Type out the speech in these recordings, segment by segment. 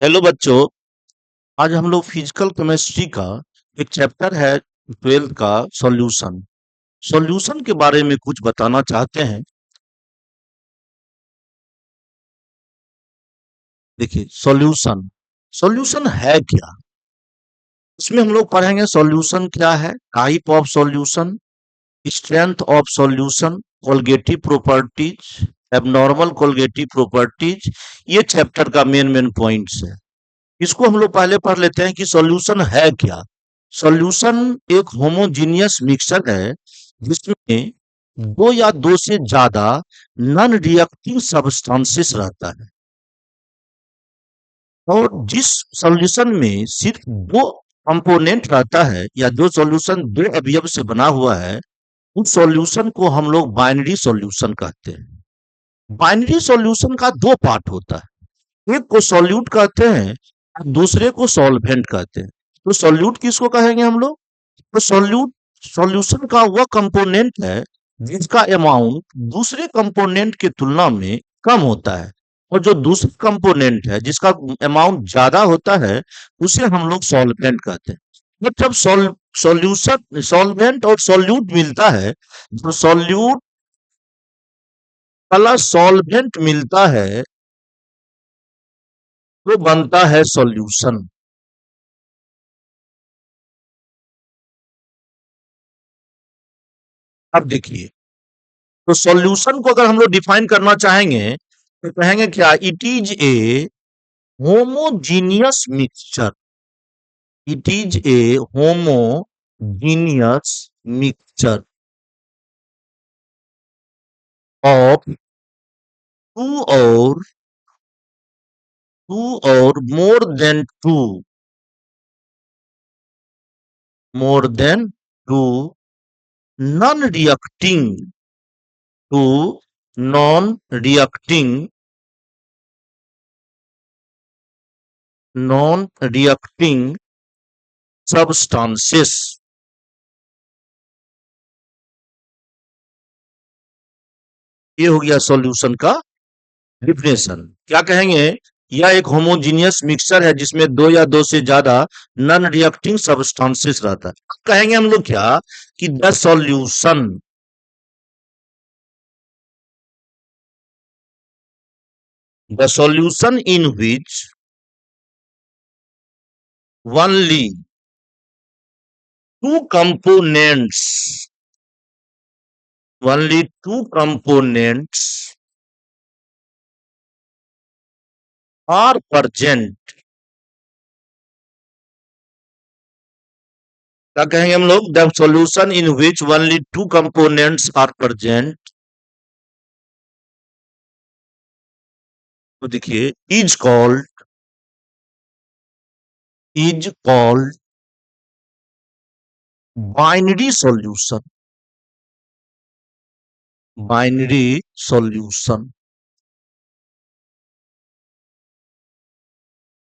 Hello बच्चों। आज हम लोग फिजिकल केमिस्ट्री का एक चैप्टर है 12th का सॉल्यूशन। सॉल्यूशन के बारे में कुछ बताना चाहते हैं। देखिए, सॉल्यूशन सॉल्यूशन है क्या? इसमें हम लोग पढ़ेंगे सॉल्यूशन क्या है, type of solution, strength of solution, colligative properties, abnormal colligative properties. ये चैप्टर का मेन मेन पॉइंट्स है। इसको हम लोग पहले पढ़ लेते हैं कि सॉल्यूशन है क्या। सॉल्यूशन एक होमोजीनियस मिक्सचर है जिसमें दो या दो से ज्यादा नॉन रिएक्टिव सब्सटेंसेस रहता है, और जिस सॉल्यूशन में सिर्फ दो कंपोनेंट रहता है या जो सॉल्यूशन दो अवयव से बना हुआ है, उस सॉल्यूशन को हम लोग बाइनरी सॉल्यूशन कहते हैं। बाइनरी सॉल्यूशन का दो पार्ट होता है, एक को सॉल्यूट कहते हैं और दूसरे को सॉल्वेंट कहते हैं। तो सॉल्यूट किसको कहेंगे हम लोग? तो सॉल्यूट सॉल्यूशन का वह कंपोनेंट है जिसका अमाउंट दूसरे कंपोनेंट की तुलना में कम होता है, और जो दूसरा कंपोनेंट है जिसका अमाउंट ज्यादा होता है उसे हम लोग सॉल्वेंट कहते हैं। बट जब सॉल्यूशन सॉल्वेंट और सॉल्यूट मिलता है, जो सॉल्यूट प्लस सॉल्वेंट मिलता है तो बनता है सॉल्यूशन। अब देखिए, तो सॉल्यूशन को अगर हम लोग डिफाइन करना चाहेंगे तो कहेंगे क्या? It is a homogeneous mixture. It is a homogeneous mixture of और टू और more than two non reacting two non reacting non reacting substances. ये हो गया सॉल्यूशन का डिफिनेशन। क्या कहेंगे? यह एक होमोजीनियस मिक्सचर है जिसमें दो या दो से ज्यादा नॉन रिएक्टिंग सब्सटेंसेस रहता है। अब कहेंगे हम लोग क्या कि the solution in which only two components only two components are present। क्या कहेंगे हम लोग? The solution in which only two components are present. तो देखिए, is called binary solution. Binary solution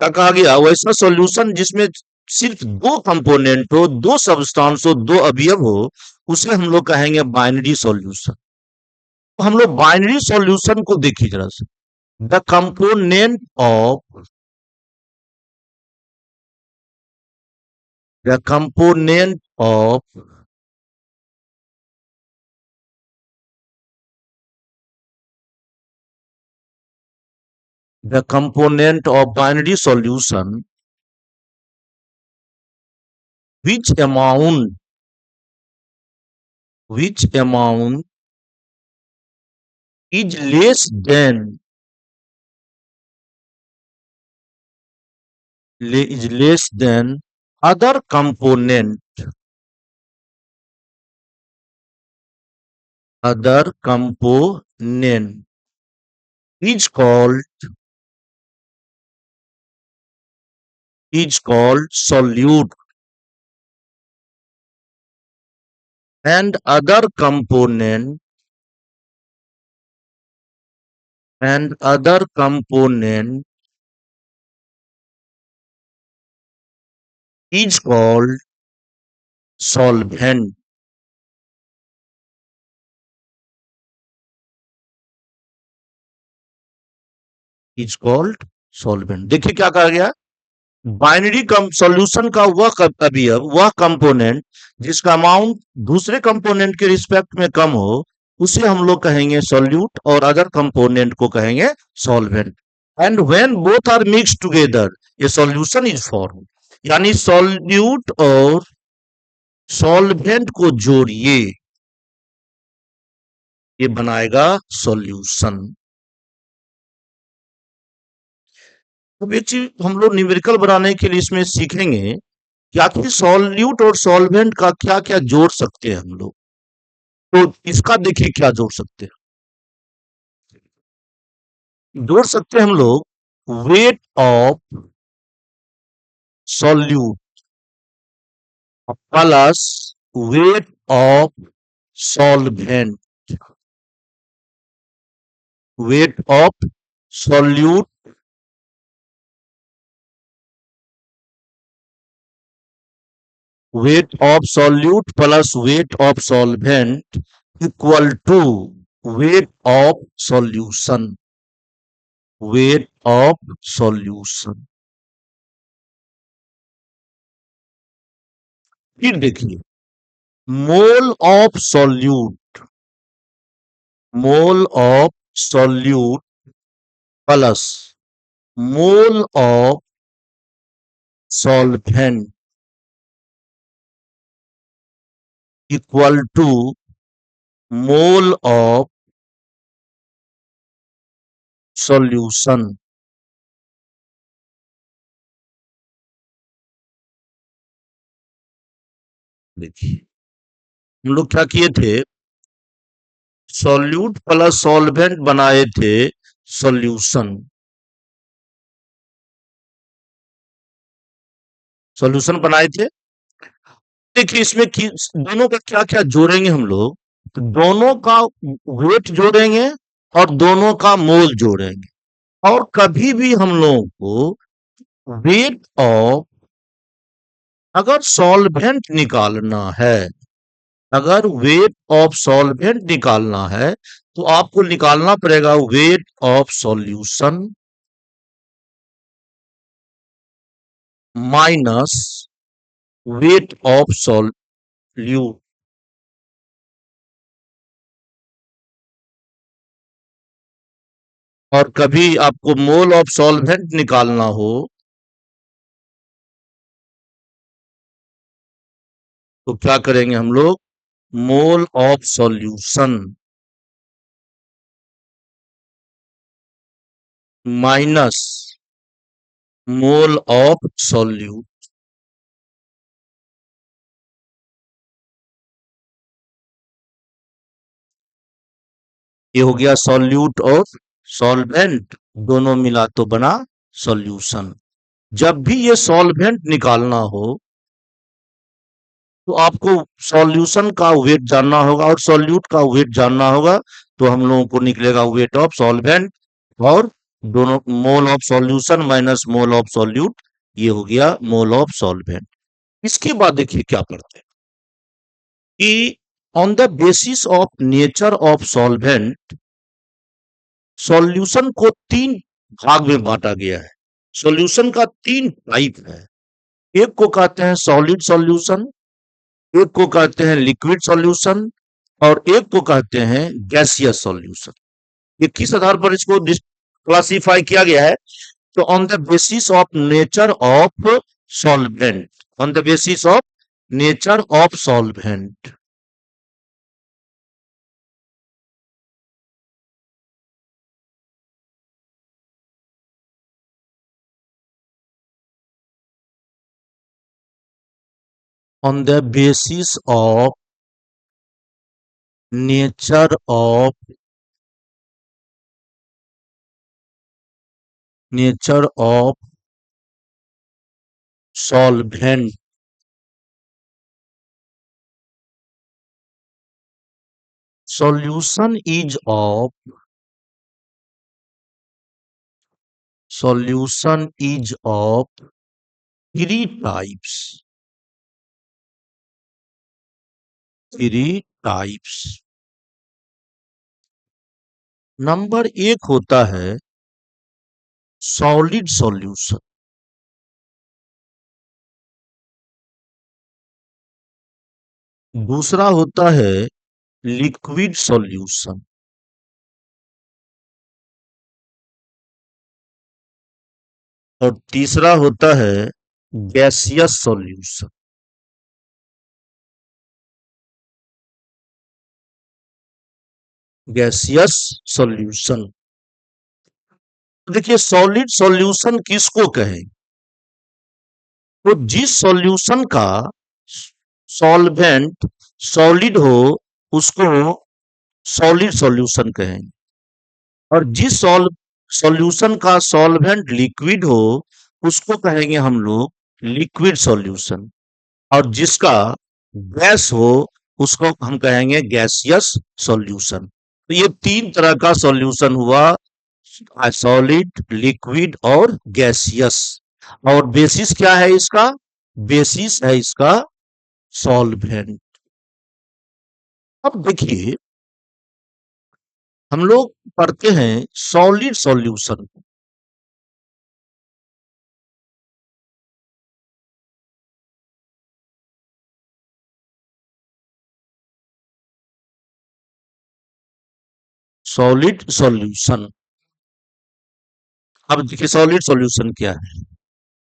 क्या कहा गया? वैसा सॉल्यूशन जिसमें सिर्फ दो कंपोनेंट हो, दो सब्सटेंस हो, दो अवयव हो, उसे हम लोग कहेंगे बाइनरी सॉल्यूशन। तो हम लोग बाइनरी सॉल्यूशन को देखिए जरा से। The component of the component of the component of binary solution which amount which amount is less than other component is called solute, and other component is called solvent। is called solvent. देखिए क्या कहा गया, binary solution का वह अवयव, वह component जिसका amount दूसरे कंपोनेंट के रिस्पेक्ट में कम हो, उसे हम लोग कहेंगे सॉल्यूट, और अदर कंपोनेंट को कहेंगे solvent. And when both are mix together a solution is form. यानी सॉल्यूट और सॉल्वेंट को जोड़िए, ये बनाएगा सॉल्यूशन। अब एक चीज हम लोग न्यूमेरिकल बनाने के लिए इसमें सीखेंगे कि आखिर सॉल्यूट और सॉल्वेंट का क्या क्या जोड़ सकते हैं हम लोग। तो इसका देखिए क्या जोड़ सकते हैं, जोड़ सकते हैं हम लोग weight of solute plus weight of solvent. Weight of solute weight of solute plus weight of solvent equal to weight of solution. Weight of solution. फिर देखिए, mole of solute, mole of solute plus mole of solvent equal to mole of solution. देखिए हम लोग क्या किए थे, solute plus solvent बनाए थे सॉल्यूशन। सॉल्यूशन बनाए थे। देखिए इसमें दोनों का क्या क्या जोड़ेंगे हम लोग, तो दोनों का वेट जोड़ेंगे और दोनों का मोल जोड़ेंगे। और कभी भी हम लोगों को वेट ऑफ, अगर सॉल्वेंट निकालना है, अगर वेट ऑफ सॉल्वेंट निकालना है, तो आपको निकालना पड़ेगा wait of solution minus weight of solute. और कभी आपको मोल ऑफ सॉल्वेंट निकालना हो, तो क्या करेंगे हम लोग, मोल of solution minus mole of solute. ये हो गया सॉल्यूट और सॉल्वेंट, दोनों मिला तो बना सॉल्यूशन। जब भी ये सॉल्वेंट निकालना हो, तो आपको सॉल्यूशन का वेट जानना होगा और सॉल्यूट का वेट जानना होगा। तो हम लोगों को निकलेगा वेट ऑफ सॉल्वेंट, और दोनों मोल of solution minus mole of solute, ये हो गया मोल ऑफ सॉल्वेंट। इसके बाद देखिए क्या करते हैं कि on the basis of nature of solvent, solution को तीन भाग में बांटा गया है। सॉल्यूशन का तीन टाइप है। एक को कहते हैं सॉलिड सॉल्यूशन, एक को कहते हैं लिक्विड सॉल्यूशन, और एक को कहते हैं गैसियस सॉल्यूशन। ये किस आधार पर इसको क्लासिफाई किया गया है, तो on the basis of nature of solvent, on the basis of nature of solvent. on the basis of nature of solvent, solution is of three types, three types। Number एक होता है सॉलिड सॉल्यूशन। दूसरा होता है liquid solution. और तीसरा होता है गैसियस सॉल्यूशन। Gaseous solution. देखिए सॉलिड सॉल्यूशन किसको कहें? तो जिस सॉल्यूशन का सॉल्वेंट सॉलिड हो उसको सॉलिड सॉल्यूशन कहेंगे। और जिस सॉल्यूशन का सॉल्वेंट लिक्विड हो उसको कहेंगे हम लोग लिक्विड सॉल्यूशन। और जिसका गैस हो उसको हम कहेंगे गैसियस सॉल्यूशन। तो ये तीन तरह का सॉल्यूशन हुआ, सॉलिड, लिक्विड और गैसियस। और बेसिस क्या है इसका? बेसिस है इसका सॉल्वेंट। अब देखिए हम लोग पढ़ते हैं सॉलिड सॉल्यूशन। Solid solution. अब देखिए सॉलिड सॉल्यूशन क्या है?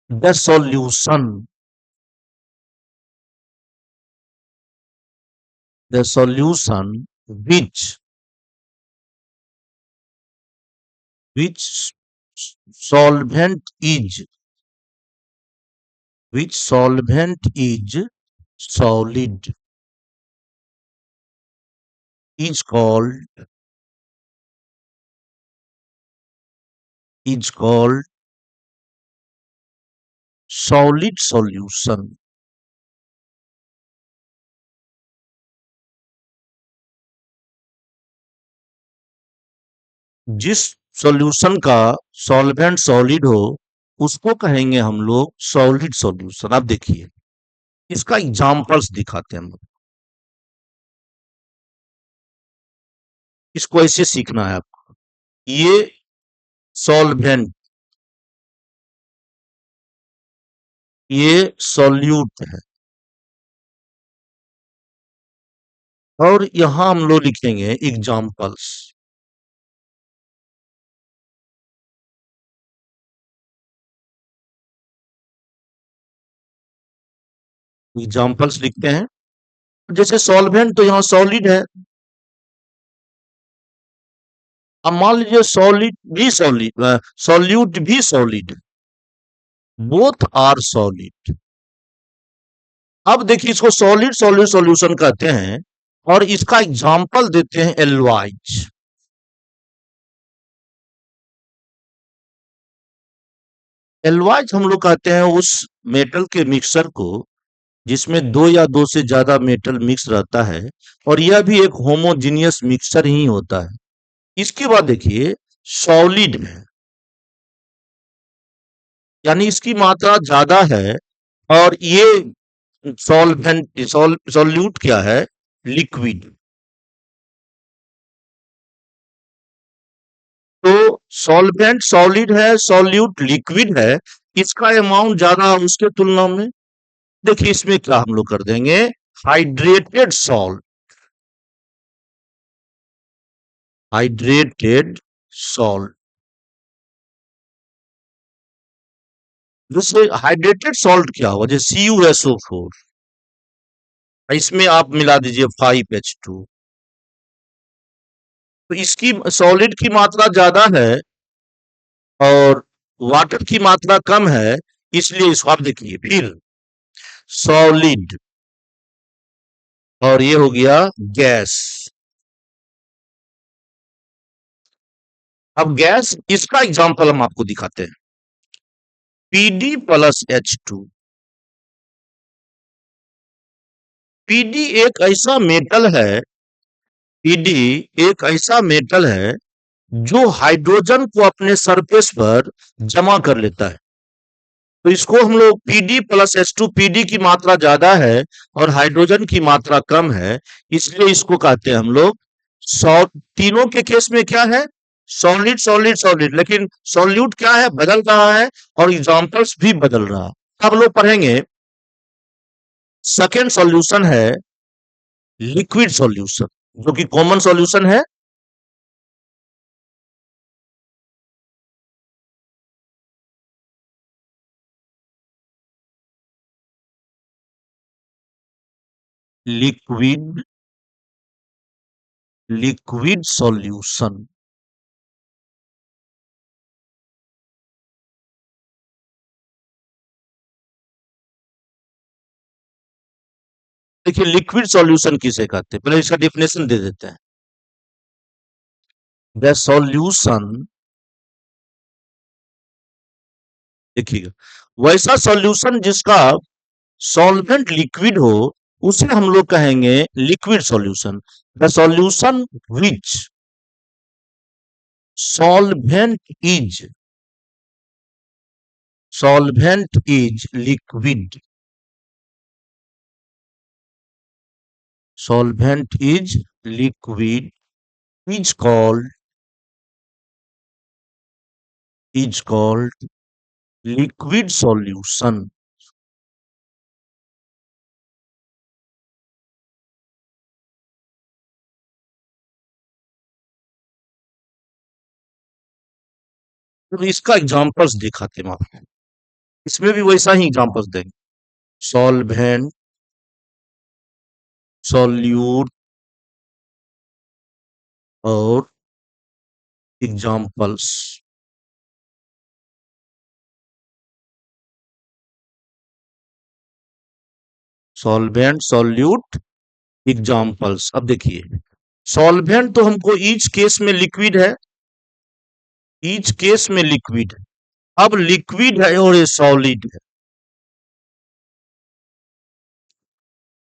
The solution, the solution which which solvent is which solvent is solid is called is called solid solution। जिस सॉल्यूशन का सॉल्वेंट सॉलिड हो उसको कहेंगे हम लोग सॉलिड सॉल्यूशन। अब देखिए इसका एग्जांपल्स दिखाते हैं हम लोग। इसको ऐसे सीखना है आपको। ये सॉल्वेंट, ये सॉल्यूट है। और यहां हम लोग लिखेंगे एग्जांपल्स। एग्जांपल्स लिखते हैं। जैसे सॉल्वेंट तो यहाँ सॉलिड है। अब मान लीजिए सॉलिड भी सॉलिड, सॉल्यूट भी सॉलिड, बोथ आर सॉलिड। अब देखिए इसको सॉलिड सॉलिड सॉल्यूशन कहते हैं और इसका एग्जांपल देते हैं एल्वाइज। एल्वाइज हम लोग कहते हैं उस मेटल के मिक्सर को जिसमें दो या दो से ज्यादा मेटल मिक्स रहता है और यह भी एक होमोजीनियस मिक्सचर ही होता है। इसके बाद देखिए सॉलिड है, यानी इसकी मात्रा ज्यादा है। और ये सॉल्वेंट सॉल्यूट क्या है? लिक्विड। तो सॉल्वेंट सॉलिड है, सॉल्यूट लिक्विड है। इसका अमाउंट ज्यादा है उसके तुलना में। देखिए इसमें क्या हम लोग कर देंगे, हाइड्रेटेड सॉल्ट, हाइड्रेटेड सॉल्ट। जैसे हाइड्रेटेड सॉल्ट क्या होगा, जैसे CuSO4, इसमें आप मिला दीजिए 5H2। तो इसकी सॉलिड की मात्रा ज्यादा है और वाटर की मात्रा कम है, इसलिए इसको आप देखिए फिर सॉलिड। और ये हो गया गैस। अब गैस, इसका एग्जांपल हम आपको दिखाते हैं। PD+H2। पीडी एक ऐसा मेटल है, पीडी एक ऐसा मेटल है जो हाइड्रोजन को अपने सरफेस पर जमा कर लेता है। तो इसको हम लोग PD+H2, पीडी की मात्रा ज्यादा है और हाइड्रोजन की मात्रा कम है, इसलिए इसको कहते हैं हम लोग सौ। तीनों के केस में क्या है, सॉलिड सॉलिड सॉलिड, लेकिन सॉल्यूट क्या है, बदल रहा है और एग्जांपल्स भी बदल रहा है। अब लोग पढ़ेंगे सेकेंड सॉल्यूशन है लिक्विड सॉल्यूशन, जो कि कॉमन सॉल्यूशन है लिक्विड लिक्विड सॉल्यूशन। देखिए लिक्विड सॉल्यूशन किसे कहते हैं, पहले इसका डिफिनेशन दे देते हैं। द सॉल्यूशन, देखिएगा, वैसा सॉल्यूशन जिसका सॉल्वेंट लिक्विड हो उसे हम लोग कहेंगे liquid solution. The solution which solvent is liquid, solvent is liquid is called liquid solution। तो इसका एग्जांपल्स दिखाते हैं आपको, इसमें भी वैसा ही एग्जांपल्स देंगे। सॉल्वेंट, सॉल्यूट और एग्जांपल्स। Solvent, solute, examples. अब देखिए सॉल्वेंट तो हमको ईच केस में लिक्विड है, ईच केस में लिक्विड है। अब लिक्विड है और ये सॉलिड है,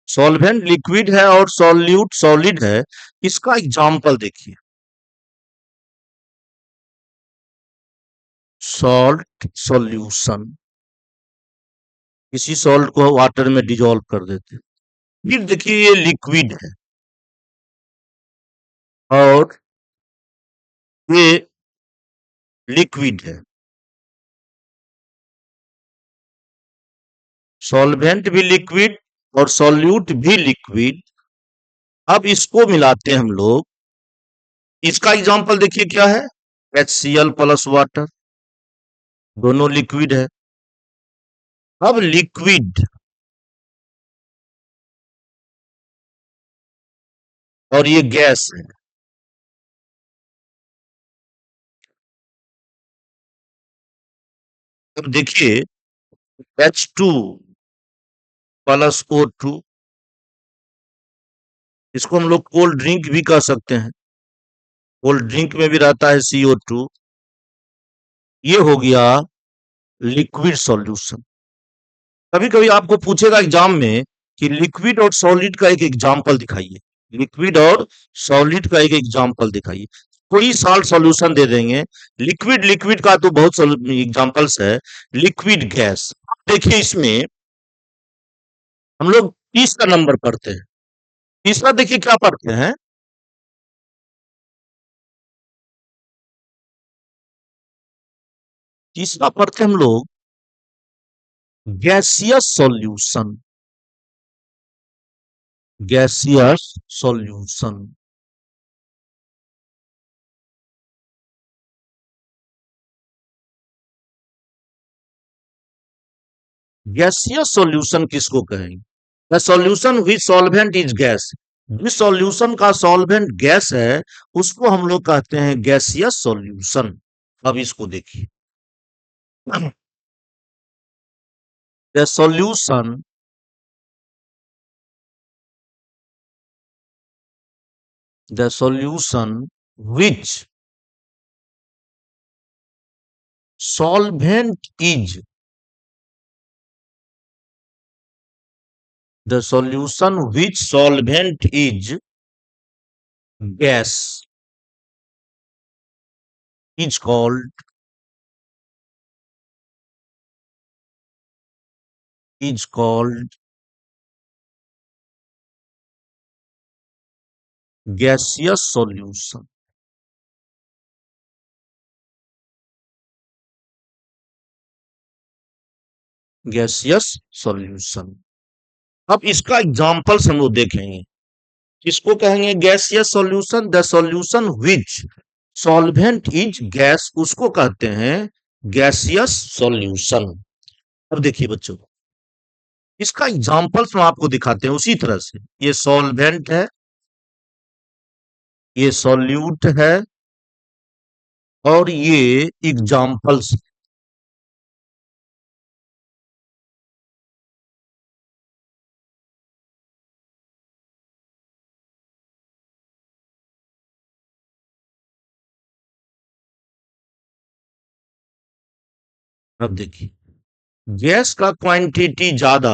सॉल्वेंट लिक्विड है और सॉल्यूट सॉलिड है। इसका एग्जांपल देखिए, सॉल्ट सॉल्यूशन, किसी सॉल्ट को वाटर में डिजोल्व कर देते हैं। फिर देखिए ये लिक्विड है और ये लिक्विड है, सॉल्वेंट भी लिक्विड और सॉल्यूट भी लिक्विड। अब इसको मिलाते हैं हम लोग, इसका एग्जांपल देखिए क्या है, HCl प्लस वाटर, दोनों लिक्विड है। अब लिक्विड और ये गैस है, अब देखिए H2 प्लस O2, इसको हम लोग कोल्ड ड्रिंक भी कह सकते हैं, कोल्ड ड्रिंक में भी रहता है CO2। ये हो गया लिक्विड सॉल्यूशन। कभी कभी आपको पूछेगा एग्जाम में कि लिक्विड और सॉलिड का एक एग्जाम्पल दिखाइए, लिक्विड और सॉलिड का एक एग्जाम्पल दिखाइए, कोई साल सॉल्यूशन दे देंगे। लिक्विड लिक्विड का तो बहुत एग्जाम्पल्स है। लिक्विड गैस, देखिए इसमें हम लोग 30 का नंबर पढ़ते हैं, तीसरा देखिए क्या पढ़ते हैं, तीसरा पढ़ते हैं हम लोग gaseous solution, gaseous solution. Gaseous solution किसको कहेंगे, the solution which solvent is gas, जिस सॉल्यूशन का सॉल्वेंट गैस है उसको हम लोग कहते हैं गैसियस सॉल्यूशन। अब इसको देखिए, the solution, the solution which solvent is, the solution which solvent is gas is called, is called gaseous solution. Gaseous solution. अब इसका एग्जांपल्स हम लोग देखेंगे। इसको कहेंगे gaseous solution. The solution which solvent is gas, उसको कहते हैं गैसियस सॉल्यूशन। अब देखिए बच्चों, इसका एग्जांपल्स हम आपको दिखाते हैं उसी तरह से। ये सॉल्वेंट है, ये सॉल्यूट है, और ये एग्जांपल्स। अब देखिए, गैस का क्वांटिटी ज्यादा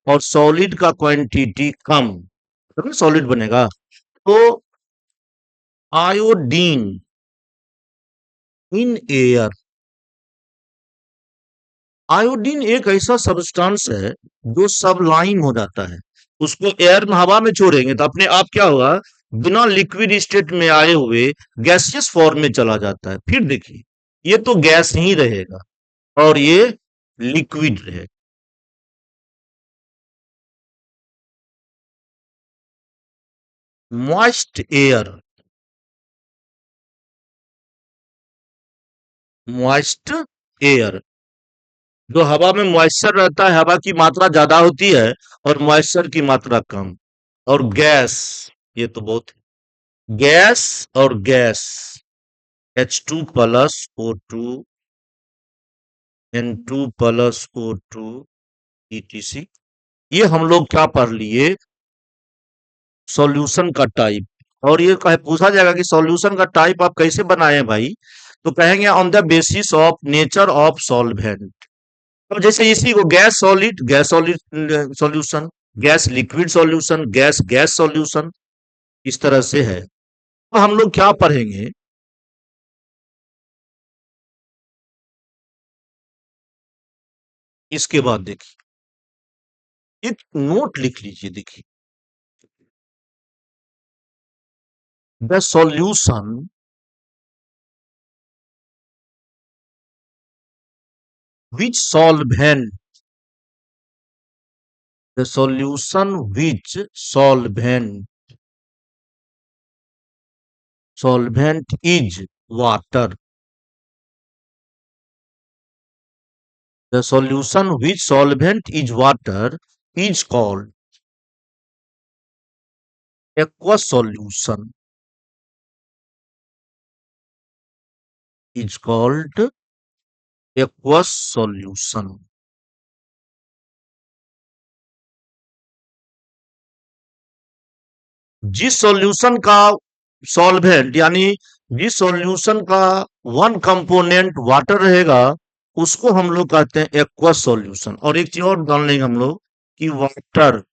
और सॉलिड का क्वांटिटी कम, तो सॉलिड बनेगा। तो आयोडीन इन एयर, आयोडीन एक ऐसा सब्सटेंस है जो सबलाइम हो जाता है। उसको एयर में, हवा में छोड़ेंगे तो अपने आप क्या होगा, बिना लिक्विड स्टेट में आए हुए गैसियस फॉर्म में चला जाता है। फिर देखिए, ये तो गैस ही रहेगा और ये लिक्विड रहेगा। मॉइस्ट एयर, मॉइस्ट एयर, जो हवा में मॉइस्चर रहता है, हवा की मात्रा ज्यादा होती है और मॉइस्चर की मात्रा कम। और गैस, ये तो बहुत, गैस और gas, H2 plus O2, N2 plus O2, etc। ये हम लोग क्या पढ़ लिए, सॉल्यूशन का टाइप। और ये कहे पूछा जाएगा कि सॉल्यूशन का टाइप आप कैसे बनाए भाई, तो कहेंगे on the basis of nature of solvent. अब जैसे इसी को gas solid, gas solid solution, gas liquid solution, gas gas solution, इस तरह से है। तो हम लोग क्या पढ़ेंगे, इसके बाद देखिए, एक नोट लिख लीजिए। देखिए, the solution which solvent, the solution which solvent is water, the solution which solvent is water is called aqueous solution, is called aqueous solution। जिस सॉल्यूशन का सॉल्वेंट, यानी जिस सॉल्यूशन का वन कंपोनेंट वाटर रहेगा, उसको हम लोग कहते हैं एक्वस सॉल्यूशन। और एक चीज और जान लेंगे हम लोग कि water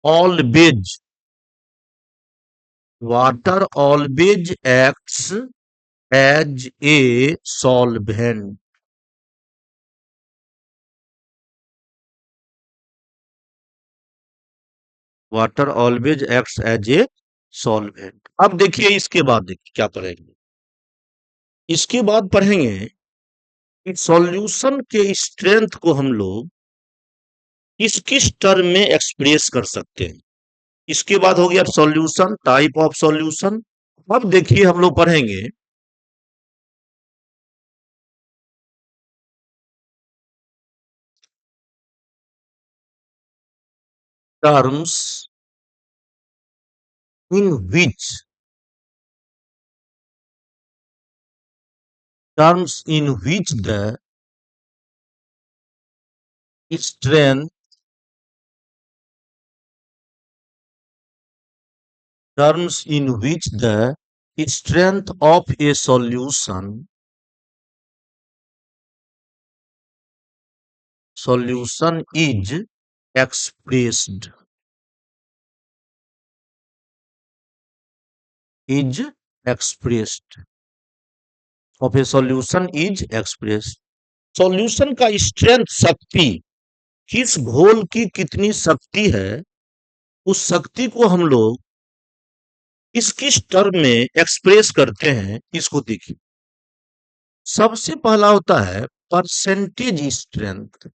always, water always acts as a solvent, water always acts as a solvent. अब देखिए, इसके बाद देखिए क्या पढ़ेंगे, इसके बाद पढ़ेंगे कि सॉल्यूशन के स्ट्रेंथ को हम लोग किस किस टर्म में एक्सप्रेस कर सकते हैं। इसके बाद हो गया सॉल्यूशन, टाइप ऑफ सॉल्यूशन। अब देखिए हम लोग पढ़ेंगे terms in which, terms in which the strength, terms in which the strength of a solution is expressed, is expressed, of a solution is expressed। Solution का स्ट्रेंथ, शक्ति, किस घोल की कितनी शक्ति है, उस शक्ति को हम लोग किस किस टर्म में एक्सप्रेस करते हैं, इसको देखिए। सबसे पहला होता है परसेंटेज स्ट्रेंथ,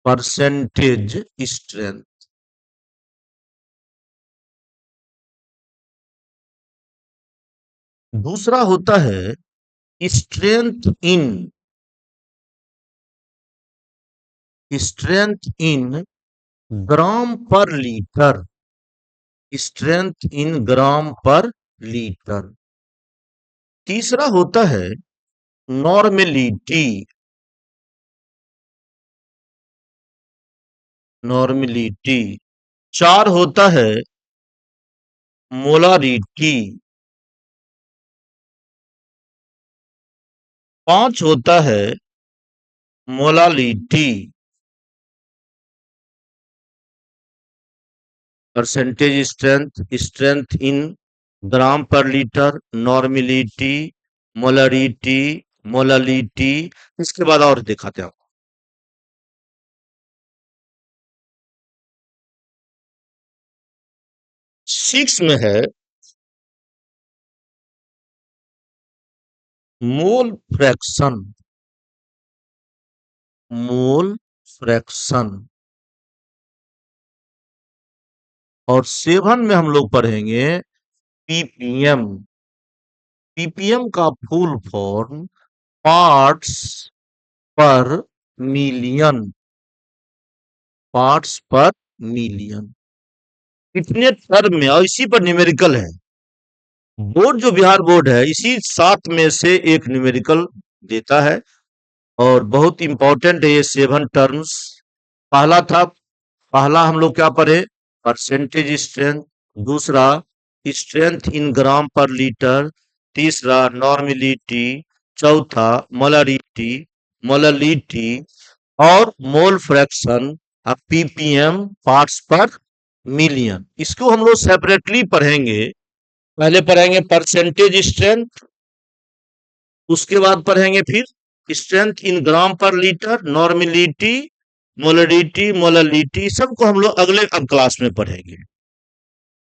परसेंटेज स्ट्रेंथ। दूसरा होता है strength in gram per litre, strength in gram per litre. तीसरा होता है नॉर्मेलिटी, नॉर्मेलिटी। चार होता है मोलारिटी, पांच होता है molality, percentage strength, strength in gram per litre, normality, molarity, molality. इसके बाद और दिखाते हैं। 6 में है मोल फ्रैक्शन, मोल फ्रैक्शन। और 7 में हम लोग पढ़ेंगे पीपीएम, पीपीएम का फुल फॉर्म पार्ट्स पर मिलियन, पार्ट्स पर मिलियन। इतने टर्म में और इसी पर न्यूमेरिकल है। बोर्ड जो बिहार बोर्ड है इसी 7 में से एक न्यूमेरिकल देता है और बहुत इंपॉर्टेंट है ये 7 टर्म्स। पहला हम लोग क्या पढ़े, परसेंटेज स्ट्रेंथ। दूसरा strength in gram per litre. तीसरा नॉर्मेलिटी। चौथा मोलारिटी, मोलालिटी और मोल फ्रैक्शन, पीपीएम पार्ट्स पर मिलियन। इसको हम लोग सेपरेटली पढ़ेंगे। पहले पढ़ेंगे परसेंटेज स्ट्रेंथ, उसके बाद पढ़ेंगे फिर strength in gram per litre, normality, molarity, molality. सबको हम लोग अगले अब क्लास में पढ़ेंगे।